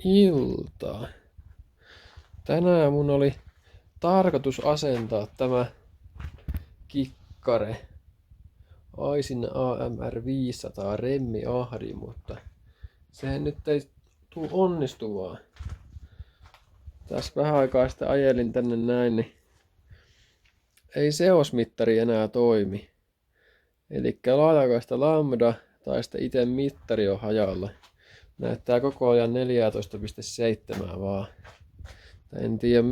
iltaa. Tänään mun oli tarkoitus asentaa tämä kikkare Aisin AMR 500 Remmi Ahdi, mutta sehän nyt ei tuu onnistumaan. Tässä vähän aikaa sitten ajelin tänne näin, niin ei seosmittari enää toimi. Elikkä laajakaista lambda tai sitten itse mittari on hajalla. Näyttää koko ajan 14,7 vaan. En tiedä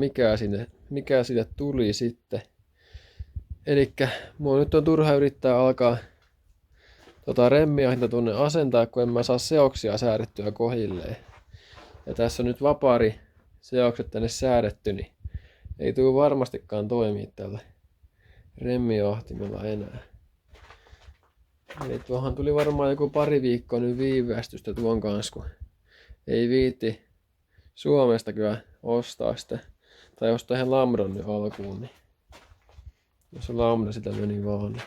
mikä siitä tuli sitten. Elikkä mua nyt on turha yrittää alkaa remmiahinta tuonne asentaa, kun en mä saa seoksia säädettyä kohilleen. Ja tässä on nyt vapaari seokset tänne säädetty, niin ei tule varmastikaan toimia tällä remmiahtimella enää. Eli tuohon tuli varmaan joku pari viikkoa nyt viivästystä tuon kanssa, kun ei viitti Suomesta kyllä ostaa sitä. Tai ostaa ihan lambdan nyt alkuun, niin jos on lambda sitä meni vaan. Niin.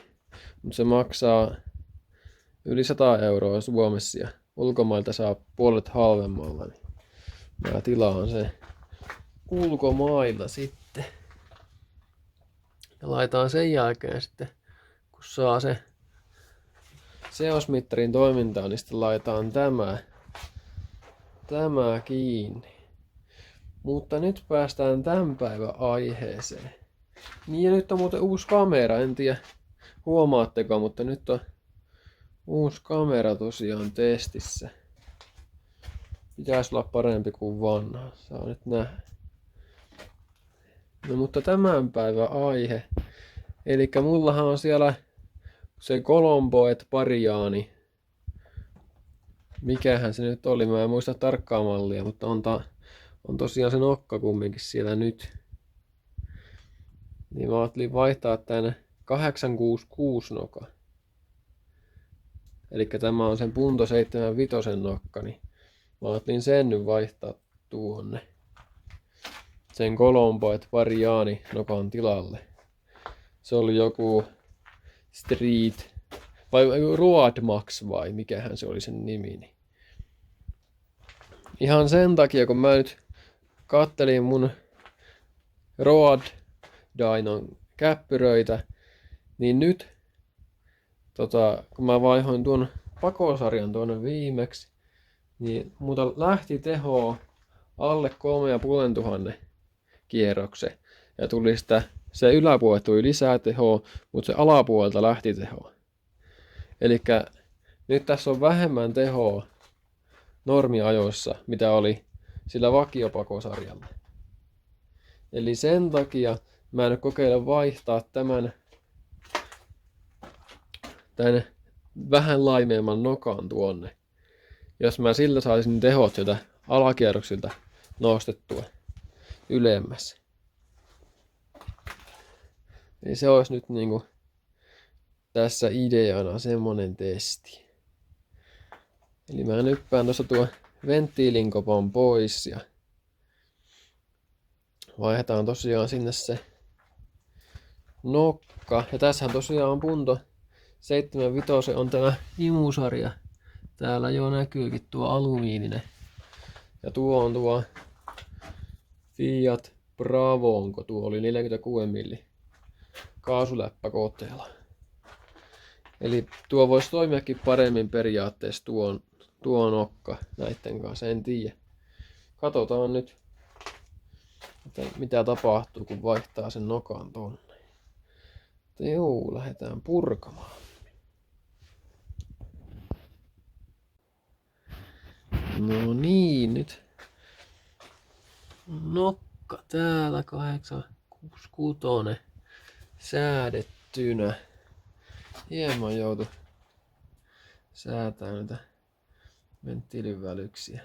Mutta se maksaa yli 100 € Suomessa ja ulkomailta saa puolet halvemmalla. Niin mä tilaan se ulkomailla sitten. Ja laitaan sen jälkeen sitten, kun saa se seosmittarin toimintaan, niin sitten laitetaan tämä kiinni. Mutta nyt päästään tämän päivän aiheeseen. Niin ja nyt on muuten uusi kamera, en tiedä huomaatteko, mutta nyt on uusi kamera tosiaan testissä. Pitäisi olla parempi kuin vanha, saa nyt nähdä. No mutta tämän päivän aihe. Elikkä mullahan on siellä se Colombo et Pariani. Mikähän se nyt oli, mä en muista tarkkaa mallia, mutta on tosiaan se nokka kumminkin siellä nyt. Niin mä ajattelin vaihtaa tänne 866 noka. Elikkä tämä on sen Punto 75 nokka, niin mä ajattelin sen nyt vaihtaa tuonne. Sen Colombo et Pariani nokan tilalle. Se oli joku Street vai Road Max vai mikähän se oli sen nimi. Niin. Ihan sen takia, kun mä nyt kattelin mun Road Dynon käppyröitä, niin nyt kun mä vaihoin tuon pakosarjan tuonne viimeksi, niin muuta lähti tehoa alle 3500 kierroksen. Ja tuli se yläpuolelta tuli lisää tehoa, mutta se alapuolelta lähti tehoa. Elikkä nyt tässä on vähemmän tehoa normiajoissa, mitä oli sillä vakiopakosarjalla. Eli sen takia mä en kokeile vaihtaa tämän vähän laimeemman nokan tuonne. Jos mä sillä saisin tehot sieltä alakierroksilta nostettua ylemmäs. Eli se olisi nyt niinku tässä ideana semmonen testi. Eli mä nyppään tuossa tuo venttiilinkopon pois ja vaihdetaan tosiaan sinne se nokka. Ja tässähän tosiaan on Punto 75 on tämä imusarja. Täällä jo näkyykin tuo alumiininen. Ja tuo on tuo Fiat Bravo, onko tuo oli 46 milli kaasuläppäkoteella. Eli tuo voisi toimiakin paremmin periaatteessa tuo nokka näitten kanssa, en tiedä. Katsotaan nyt, mitä tapahtuu, kun vaihtaa sen nokan tonne. Joo, lähdetään purkamaan. No niin, nyt nokka täällä 866 säädettynä. Hieman joutu säätää näitä venttiilin välyksiä.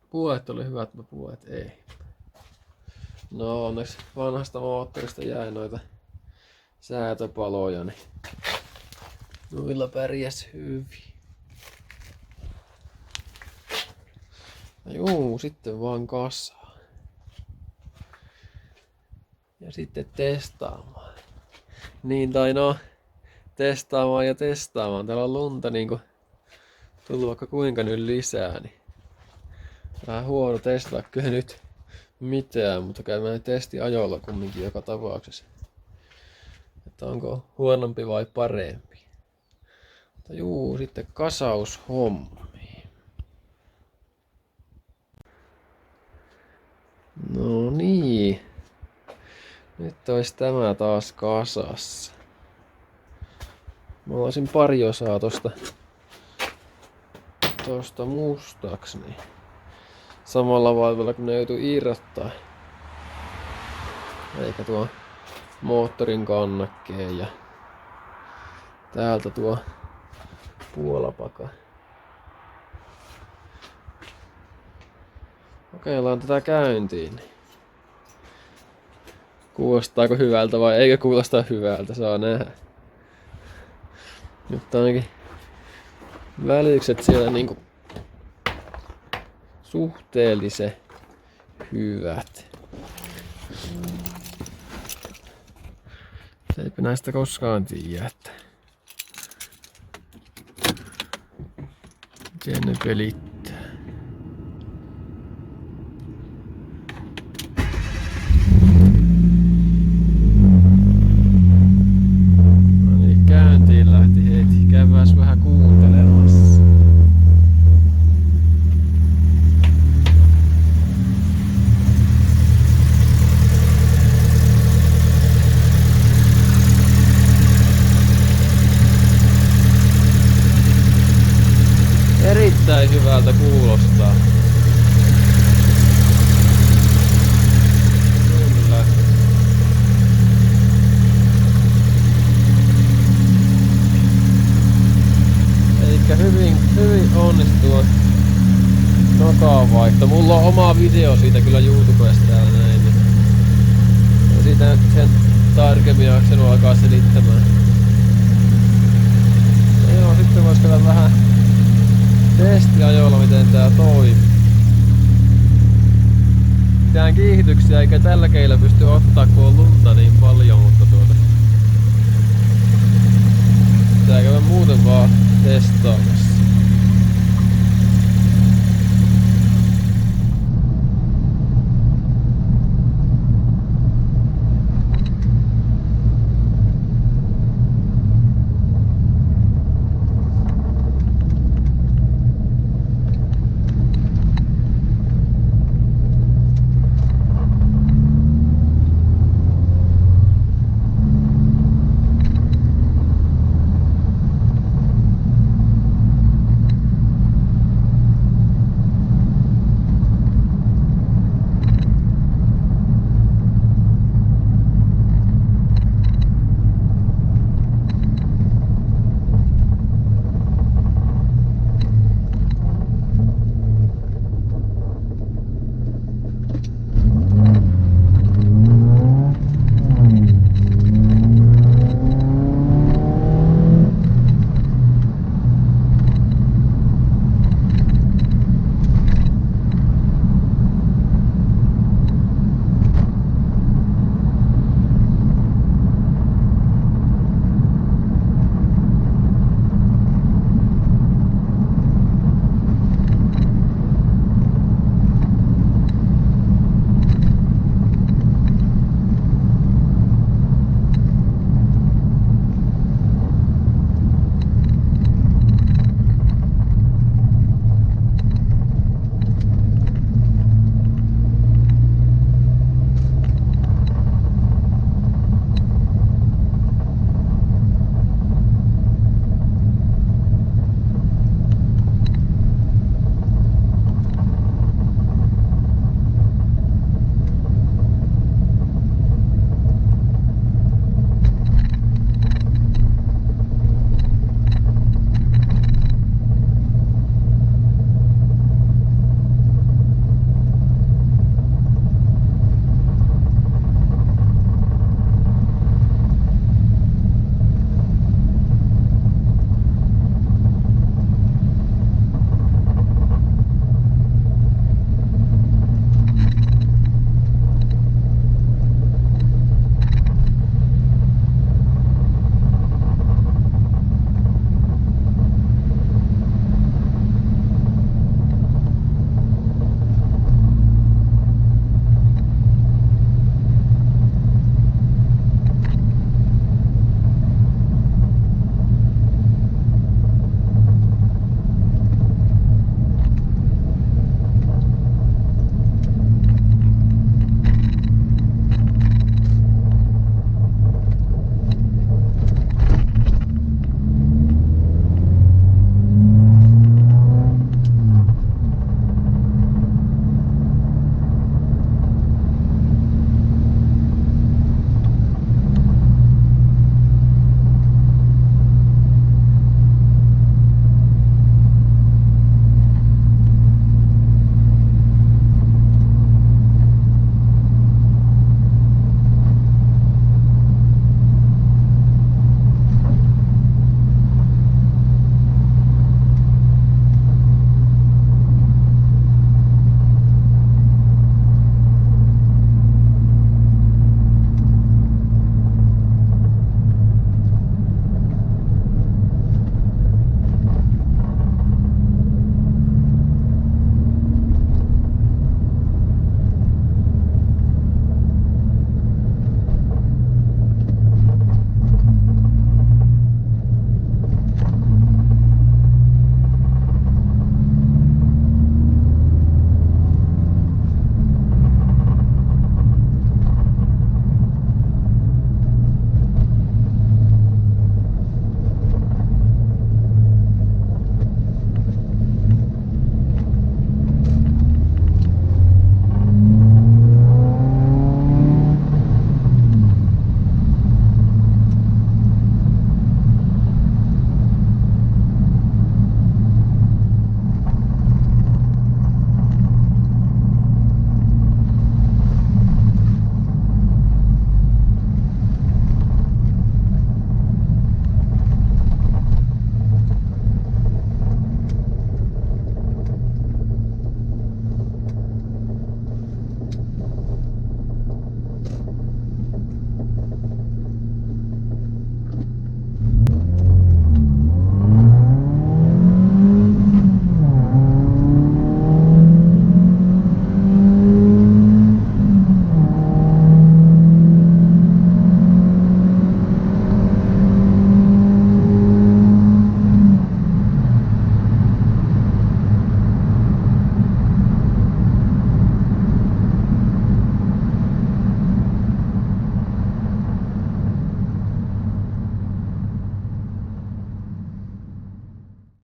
Puolet oli hyvät, mutta puolet ei. No onneksi vanhasta moottorista jäi noita säätöpaloja, niin noilla pärjäs hyvin. Ja juu, sitten vaan kasaan. Ja sitten testaamaan. Niin tai no, testaamaan ja testaamaan. Täällä on lunta niinku tullut vaikka kuinka nyt lisää, niin vähän huono testata kyllä nyt mitään, mutta käymään testiajolla kumminkin joka tapauksessa. Että onko huonompi vai parempi. Mutta juu, sitten kasaushommi. No niin. Nyt olisi tämä taas kasassa. Mä olisin pari osaa tosta mustaksi, niin samalla vaivalla kun ne joutuu irrottaa. Eikä tuo moottorin kannakkeen ja täältä tuo puolapaka. Kokeillaan tätä käyntiin. Kuulostaako hyvältä vai eikö kuulosta hyvältä, saa nähdä. Nyt ainakin välitykset siellä niinku suhteellisen hyvät. Eipä näistä koskaan tiedä, että miten ne pelittää. No niin, käyntiin lähti heti. Käydään vähän kuuntelemassa. Erittäin hyvältä kuulostaa. Kyllä. Eikä hyvin onnistua nokanvaihto. Mulla on oma video siitä kyllä YouTubesta täällä näin. Ja siitä nyt sen tarkemmin jaksanut alkaa selittämään. Ja joo, sitten vois käydä vähän testiajolla miten tää toimii. Mitään kiihityksiä eikä tällä keillä pysty ottaa kun on lunta niin paljon, mutta pitää käydä muuten vaan testaamassa.